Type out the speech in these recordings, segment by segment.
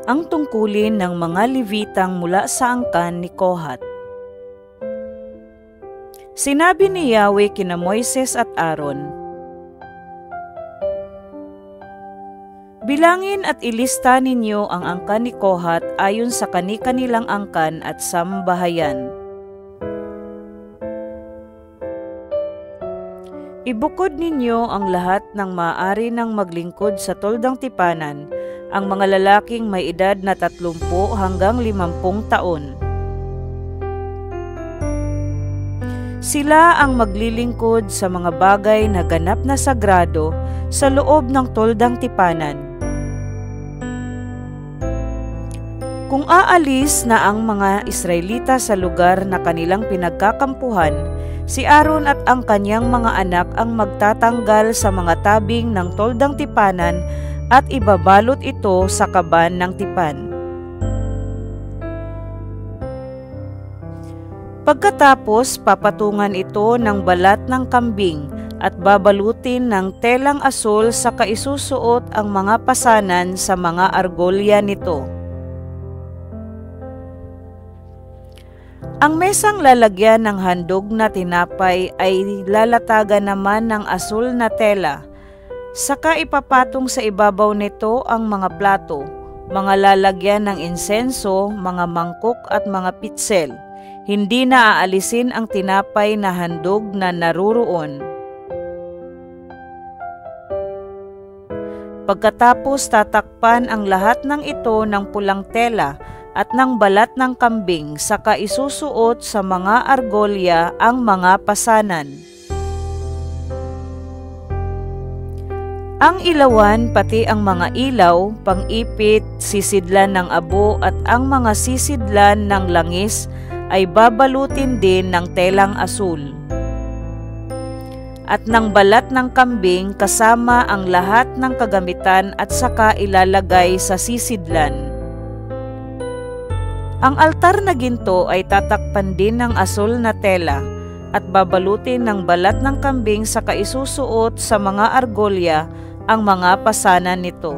Ang tungkulin ng mga Levitang mula sa angkan ni Kohat. Sinabi ni Yahweh kina Moises at Aaron, bilangin at ilista ninyo ang angkan ni Kohat ayon sa kani-kanilang angkan at sambahayan. Ibukod ninyo ang lahat ng maaari ng maglingkod sa toldang tipanan, ang mga lalaking may edad na 30 hanggang 50 taon. Sila ang maglilingkod sa mga bagay na ganap na sagrado sa loob ng toldang tipanan. Kung aalis na ang mga Israelita sa lugar na kanilang pinagkakampuhan, si Aaron at ang kanyang mga anak ang magtatanggal sa mga tabing ng toldang tipanan at ibabalot ito sa kaban ng tipan. Pagkatapos, papatungan ito ng balat ng kambing at babalutin ng telang asul sa kaisusuot ang mga pasanan sa mga argolya nito. Ang mesang lalagyan ng handog na tinapay ay lalatagan naman ng asul na tela. Saka ipapatong sa ibabaw nito ang mga plato, mga lalagyan ng insenso, mga mangkok at mga pitsel. Hindi na aalisin ang tinapay na handog na naruroon. Pagkatapos tatakpan ang lahat ng ito ng pulang tela at ng balat ng kambing, saka isusuot sa mga argolya ang mga pasanan. Ang ilawan pati ang mga ilaw, pang-ipit, sisidlan ng abo at ang mga sisidlan ng langis ay babalutin din ng telang asul. At ng balat ng kambing kasama ang lahat ng kagamitan at saka ilalagay sa sisidlan. Ang altar na ginto ay tatakpan din ng asul na tela at babalutin ng balat ng kambing saka isusuot sa mga argolya ang mga pasanan nito.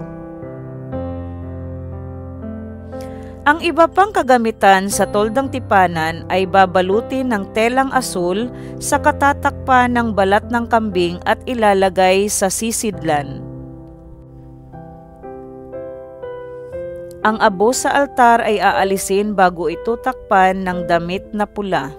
Ang iba pang kagamitan sa toldang tipanan ay babalutin ng telang asul sa katatakpan ng balat ng kambing at ilalagay sa sisidlan. Ang abo sa altar ay aalisin bago ito takpan ng damit na pula.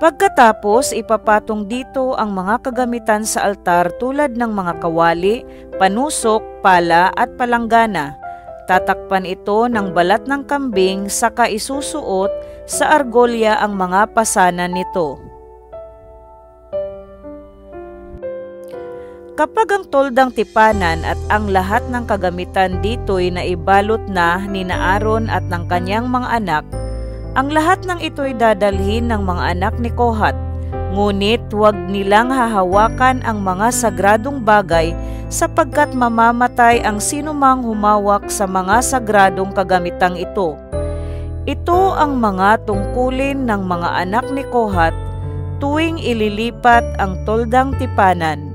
Pagkatapos, ipapatong dito ang mga kagamitan sa altar tulad ng mga kawali, panusok, pala at palanggana. Tatakpan ito ng balat ng kambing saka isusuot sa argolya ang mga pasanan nito. Kapag ang toldang tipanan at ang lahat ng kagamitan dito'y naibalot na ni Aaron at ng kanyang mga anak, ang lahat ng ito'y dadalhin ng mga anak ni Kohat, ngunit huwag nilang hahawakan ang mga sagradong bagay sapagkat mamamatay ang sinumang humawak sa mga sagradong kagamitang ito. Ito ang mga tungkulin ng mga anak ni Kohat tuwing ililipat ang toldang tipanan.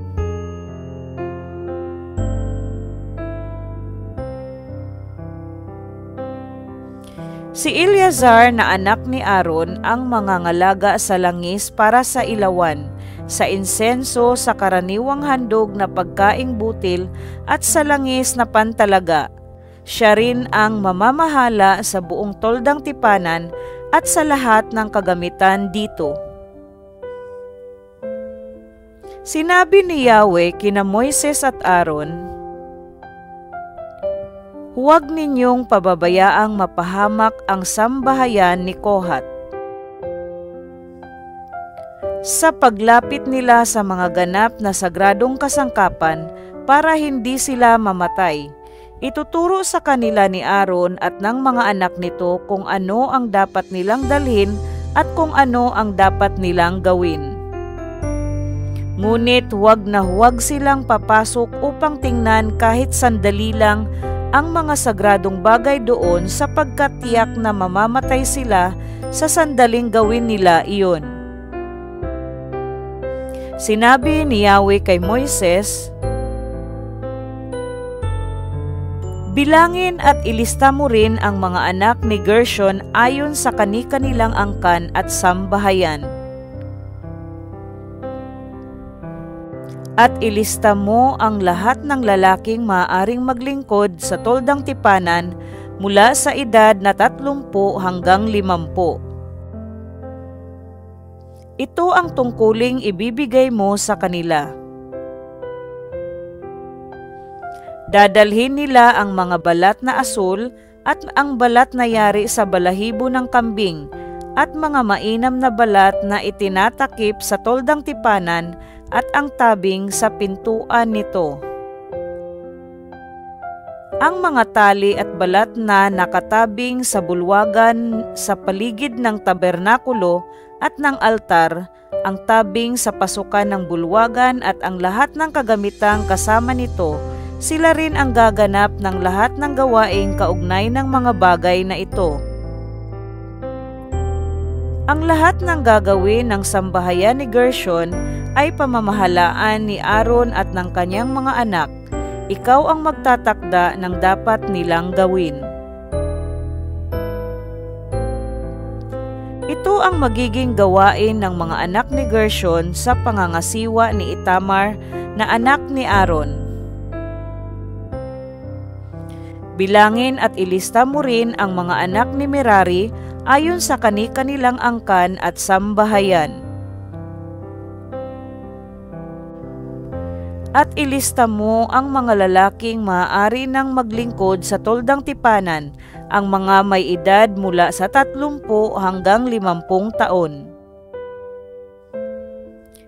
Si Eleazar na anak ni Aaron ang mangangalaga sa langis para sa ilawan, sa insenso, sa karaniwang handog na pagkaing butil at sa langis na pantalaga. Siya rin ang mamamahala sa buong toldang tipanan at sa lahat ng kagamitan dito. Sinabi ni Yahweh kina Moises at Aaron, huwag ninyong pababayaang mapahamak ang sambahayan ni Kohat. Sa paglapit nila sa mga ganap na sagradong kasangkapan para hindi sila mamatay, ituturo sa kanila ni Aaron at ng mga anak nito kung ano ang dapat nilang dalhin at kung ano ang dapat nilang gawin. Ngunit huwag na huwag silang papasok upang tingnan kahit sandali lang ang mga sagradong bagay doon sapagkat tiyak na mamamatay sila sa sandaling gawin nila iyon. Sinabi ni Yahweh kay Moises, Bilangin at ilista mo rin ang mga anak ni Gershon ayon sa kani-kanilang angkan at sambahayan. At ilista mo ang lahat ng lalaking maaaring maglingkod sa toldang tipanan mula sa edad na 30 hanggang 50. Ito ang tungkuling ibibigay mo sa kanila. Dadalhin nila ang mga balat na asul at ang balat na yari sa balahibo ng kambing at mga mainam na balat na itinatakip sa toldang tipanan at ang tabing sa pintuan nito. Ang mga tali at balat na nakatabing sa bulwagan sa paligid ng tabernakulo at ng altar, ang tabing sa pasukan ng bulwagan at ang lahat ng kagamitang kasama nito, sila rin ang gaganap ng lahat ng gawaing kaugnay ng mga bagay na ito. Ang lahat ng gagawin ng sambahayan ni Gershon ay pamamahalaan ni Aaron at ng kanyang mga anak. Ikaw ang magtatakda ng dapat nilang gawin. Ito ang magiging gawain ng mga anak ni Gershon sa pangangasiwa ni Itamar na anak ni Aaron. Bilangin at ilista mo rin ang mga anak ni Merari ayon sa kani-kanilang angkan at sambahayan. At ilista mo ang mga lalaking maaari nang maglingkod sa toldang tipanan, ang mga may edad mula sa 30 hanggang 50 taon.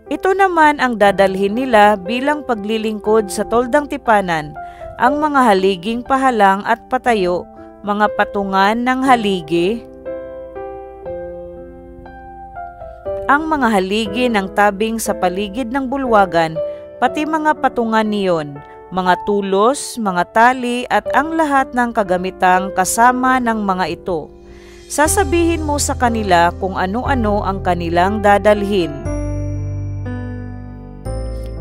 Ito naman ang dadalhin nila bilang paglilingkod sa toldang tipanan, ang mga haliging pahalang at patayo, mga patungan ng haligi, ang mga haligi ng tabing sa paligid ng bulwagan, pati mga patungan niyon, mga tulos, mga tali at ang lahat ng kagamitang kasama ng mga ito. Sasabihin mo sa kanila kung ano-ano ang kanilang dadalhin.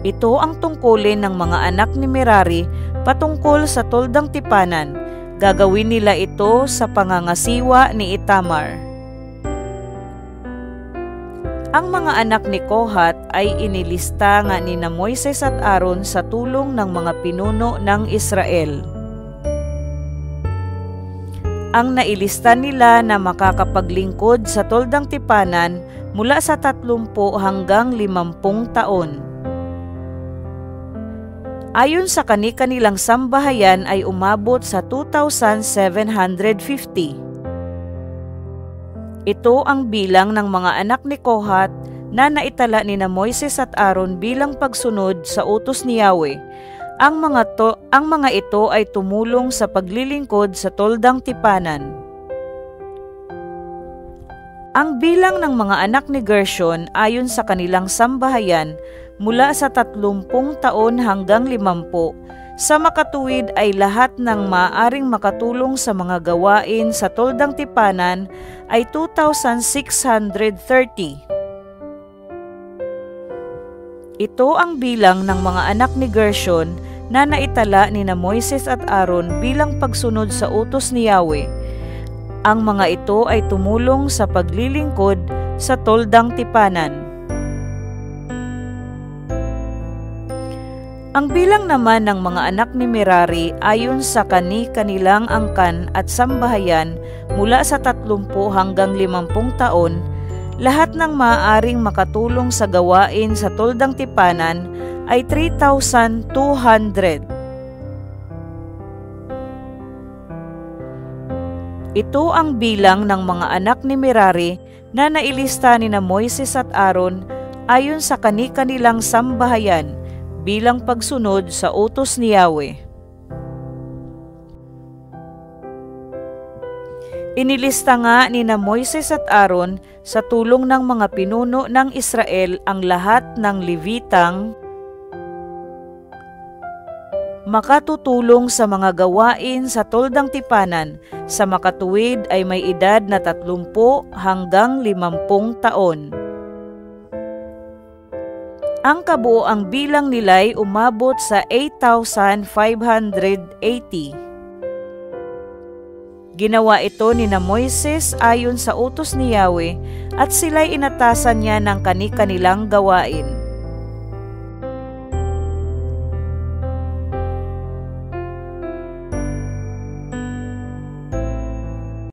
Ito ang tungkulin ng mga anak ni Merari patungkol sa toldang tipanan. Gagawin nila ito sa pangangasiwa ni Itamar. Ang mga anak ni Kohat ay inilista nga ni Moises at Aaron sa tulong ng mga pinuno ng Israel. Ang nailista nila na makakapaglingkod sa toldang tipanan mula sa 30 hanggang 50 taon. Ayon sa kani-kanilang sambahayan ay umabot sa 2,750. Ito ang bilang ng mga anak ni Kohat na naitala ni Moises at Aaron bilang pagsunod sa utos ni Yahweh. Ang mga ito ay tumulong sa paglilingkod sa toldang tipanan. Ang bilang ng mga anak ni Gershon ayon sa kanilang sambahayan mula sa 30 taon hanggang 50, sa makatuwid ay lahat ng maaaring makatulong sa mga gawain sa toldang tipanan ay 2,630. Ito ang bilang ng mga anak ni Gershon na naitala ni Moises at Aaron bilang pagsunod sa utos ni Yahweh. Ang mga ito ay tumulong sa paglilingkod sa toldang tipanan. Ang bilang naman ng mga anak ni Merari ayon sa kani-kanilang angkan at sambahayan mula sa 30 hanggang 50 taon, lahat ng maaaring makatulong sa gawain sa toldang tipanan ay 3,200. Ito ang bilang ng mga anak ni Merari na nailista ni Moises at Aaron ayon sa kani-kanilang sambahayan bilang pagsunod sa utos ni Yahweh. Inilista nga ni Moises at Aaron sa tulong ng mga pinuno ng Israel ang lahat ng Levitang makatutulong sa mga gawain sa toldang tipanan, sa makatuwid ay may edad na 30 hanggang 50 taon. Ang kabuoang bilang nila'y umabot sa 8,580. Ginawa ito ni na Moises ayon sa utos ni Yahweh at sila'y inatasan niya ng kani-kanilang gawain.